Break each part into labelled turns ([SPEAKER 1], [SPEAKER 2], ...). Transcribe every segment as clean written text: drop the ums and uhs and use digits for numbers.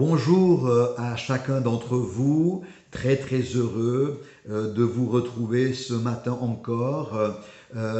[SPEAKER 1] Bonjour à chacun d'entre vous, très heureux de vous retrouver ce matin encore.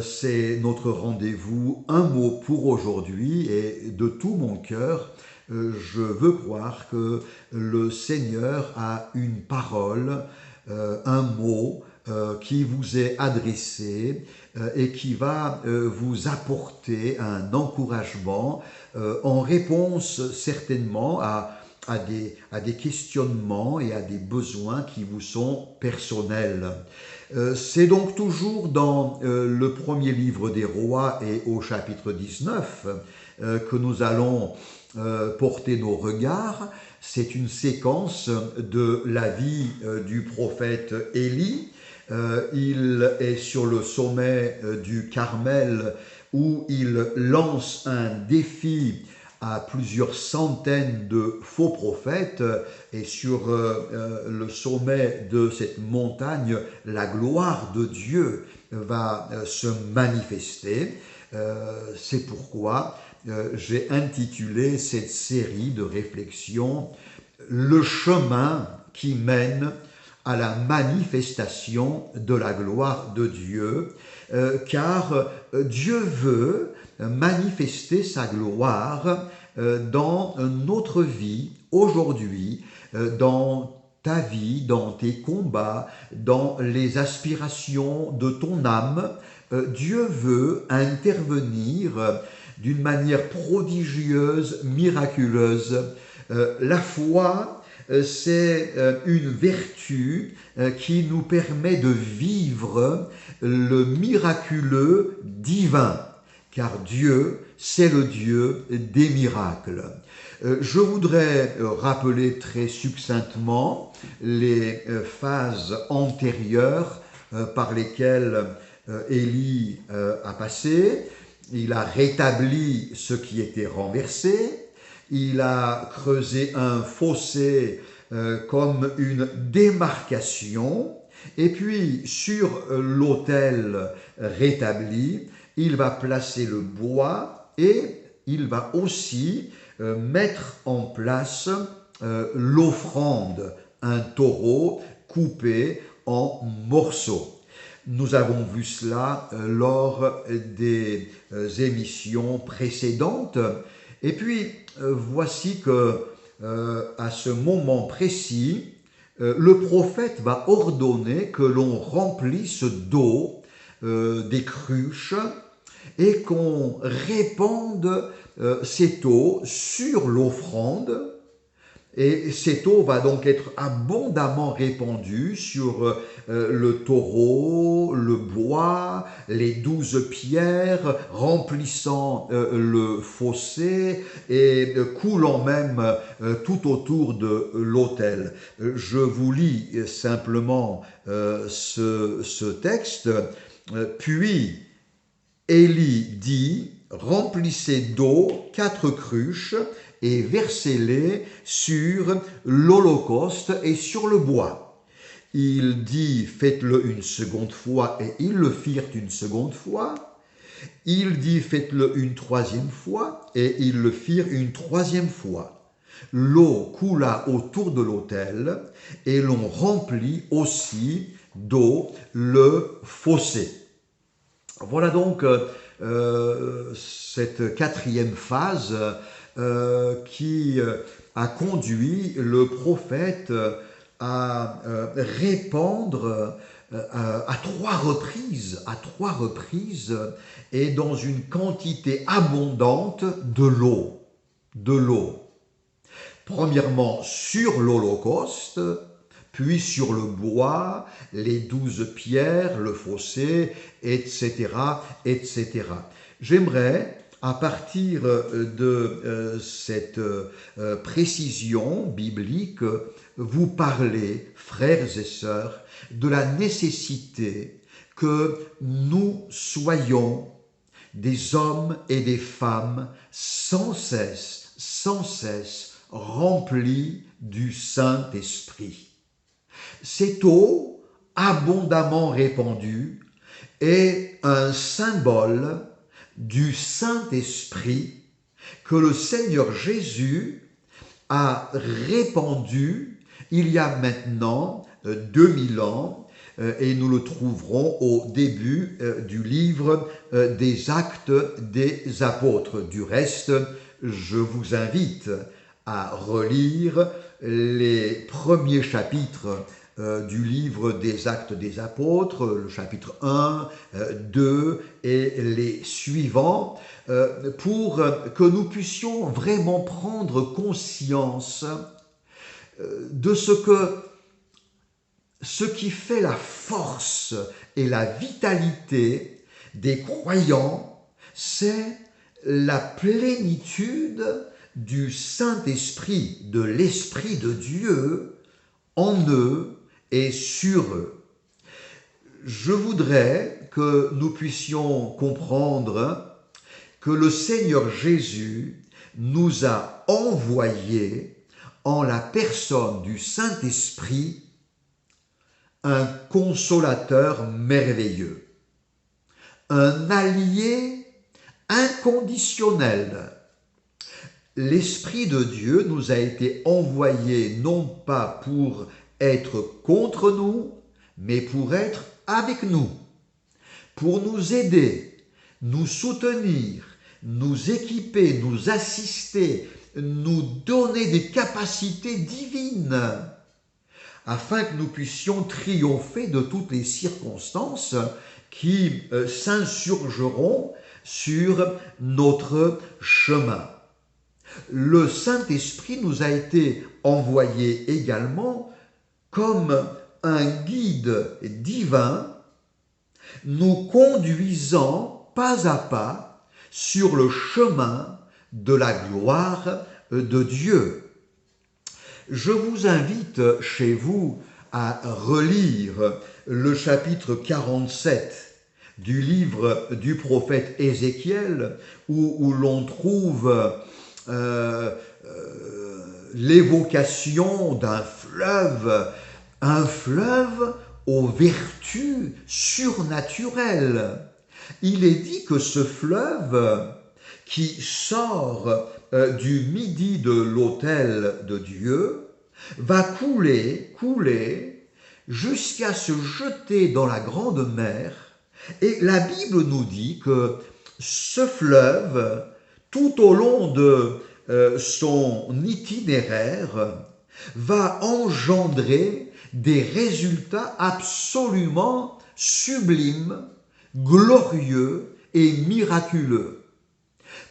[SPEAKER 1] C'est notre rendez-vous Un mot pour aujourd'hui et de tout mon cœur, je veux croire que le Seigneur a une parole, un mot qui vous est adressé et qui va vous apporter un encouragement en réponse certainement à des questionnements et à des besoins qui vous sont personnels. C'est donc toujours dans le premier livre des rois et au chapitre 19 que nous allons porter nos regards. C'est une séquence de la vie du prophète Élie. Il est sur le sommet du Carmel où il lance un défi à plusieurs centaines de faux prophètes, et sur le sommet de cette montagne, la gloire de Dieu va se manifester. C'est pourquoi j'ai intitulé cette série de réflexions « Le chemin qui mène à la manifestation de la gloire de Dieu », car Dieu veut manifester sa gloire dans notre vie aujourd'hui, dans ta vie, dans tes combats, dans les aspirations de ton âme. Dieu veut intervenir d'une manière prodigieuse, miraculeuse. La foi, c'est une vertu qui nous permet de vivre le miraculeux divin, car Dieu, c'est le Dieu des miracles. Je voudrais rappeler très succinctement les phases antérieures par lesquelles Élie a passé. Il a rétabli ce qui était renversé. Il a creusé un fossé comme une démarcation. Et puis, sur l'autel rétabli, il va placer le bois et il va aussi mettre en place l'offrande, un taureau coupé en morceaux. Nous avons vu cela lors des émissions précédentes. Et puis, voici que à ce moment précis, le prophète va ordonner que l'on remplisse d'eau des cruches et qu'on répande cette eau sur l'offrande. Et cette eau va donc être abondamment répandue sur le taureau, le bois, les 12 pierres, remplissant le fossé et coulant même tout autour de l'autel. Je vous lis simplement ce texte. Puis Élie dit, remplissez d'eau 4 cruches et versez-les sur l'holocauste et sur le bois. Il dit, faites-le une seconde fois, et ils le firent une seconde fois. Il dit, faites-le une troisième fois, et ils le firent une troisième fois. L'eau coula autour de l'autel, et l'on remplit aussi d'eau le fossé. Voilà donc cette quatrième phase qui a conduit le prophète à répandre à trois reprises et dans une quantité abondante de l'eau. Premièrement sur l'Holocauste, puis sur le bois, les 12 pierres, le fossé, etc., etc. J'aimerais, à partir de cette précision biblique, vous parler, frères et sœurs, de la nécessité que nous soyons des hommes et des femmes sans cesse remplis du Saint-Esprit. Cette eau abondamment répandue est un symbole du Saint-Esprit que le Seigneur Jésus a répandu il y a maintenant 2000 ans, et nous le trouverons au début du livre des Actes des Apôtres. Du reste, je vous invite à relire les premiers chapitres du livre des Actes des Apôtres, le chapitre 1, 2 et les suivants, pour que nous puissions vraiment prendre conscience de ce qui fait la force et la vitalité des croyants, c'est la plénitude du Saint-Esprit, de l'Esprit de Dieu en eux et sur eux. Je voudrais que nous puissions comprendre que le Seigneur Jésus nous a envoyé en la personne du Saint-Esprit un consolateur merveilleux, un allié inconditionnel. L'Esprit de Dieu nous a été envoyé non pas pour être contre nous, mais pour être avec nous, pour nous aider, nous soutenir, nous équiper, nous assister, nous donner des capacités divines, afin que nous puissions triompher de toutes les circonstances qui s'insurgeront sur notre chemin. Le Saint-Esprit nous a été envoyé également comme un guide divin, nous conduisant pas à pas sur le chemin de la gloire de Dieu. Je vous invite chez vous à relire le chapitre 47 du livre du prophète Ézéchiel, où l'on trouve l'évocation d'un fleuve, un fleuve aux vertus surnaturelles. Il est dit que ce fleuve qui sort du midi de l'autel de Dieu va couler jusqu'à se jeter dans la grande mer. Et la Bible nous dit que ce fleuve, tout au long de son itinéraire, va engendrer des résultats absolument sublimes, glorieux et miraculeux.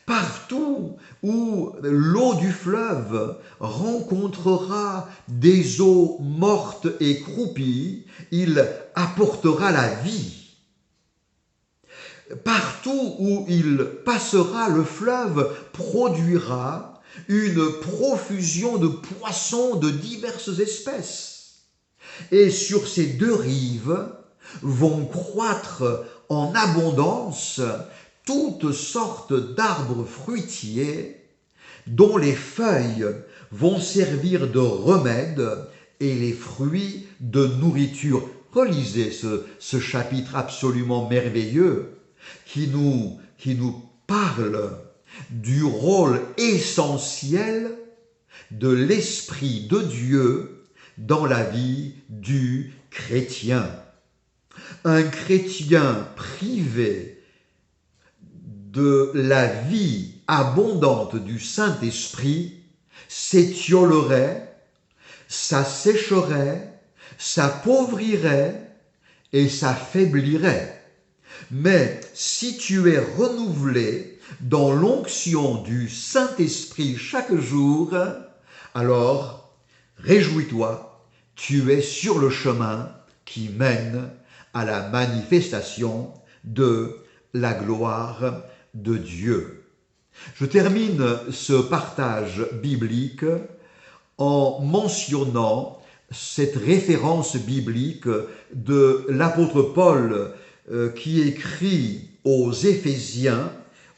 [SPEAKER 1] Partout où l'eau du fleuve rencontrera des eaux mortes et croupies, il apportera la vie. Partout où il passera, le fleuve produira une profusion de poissons de diverses espèces. Et sur ces deux rives vont croître en abondance toutes sortes d'arbres fruitiers dont les feuilles vont servir de remède et les fruits de nourriture. Relisez ce chapitre absolument merveilleux qui nous parle du rôle essentiel de l'Esprit de Dieu dans la vie du chrétien. Un chrétien privé de la vie abondante du Saint-Esprit s'étiolerait, s'assécherait, s'appauvrirait et s'affaiblirait. Mais si tu es renouvelé dans l'onction du Saint-Esprit chaque jour, alors réjouis-toi, tu es sur le chemin qui mène à la manifestation de la gloire de Dieu. Je termine ce partage biblique en mentionnant cette référence biblique de l'apôtre Paul qui écrit aux Éphésiens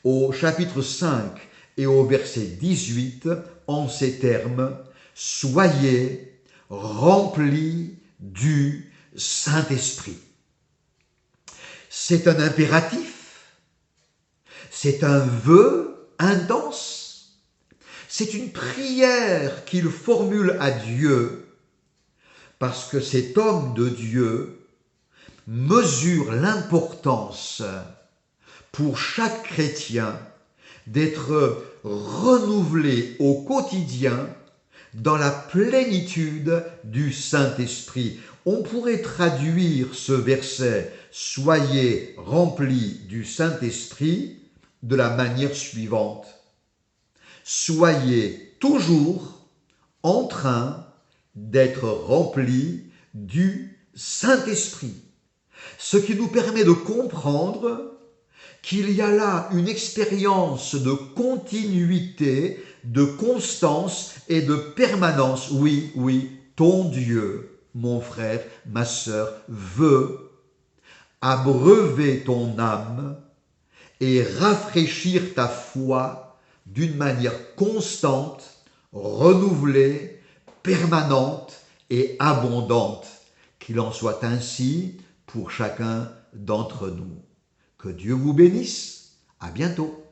[SPEAKER 1] au chapitre 5 et au verset 18 en ces termes: « Soyez remplis du Saint-Esprit ». C'est un impératif, c'est un vœu intense, C'est une prière qu'il formule à Dieu parce que cet homme de Dieu mesure l'importance pour chaque chrétien d'être renouvelé au quotidien dans la plénitude du Saint-Esprit. On pourrait traduire ce verset « Soyez remplis du Saint-Esprit » de la manière suivante. Soyez toujours en train d'être remplis du Saint-Esprit. Ce qui nous permet de comprendre qu'il y a là une expérience de continuité, de constance et de permanence. Oui, oui, ton Dieu, mon frère, ma sœur, veut abreuver ton âme et rafraîchir ta foi d'une manière constante, renouvelée, permanente et abondante. Qu'il en soit ainsi pour chacun d'entre nous. Que Dieu vous bénisse. À bientôt.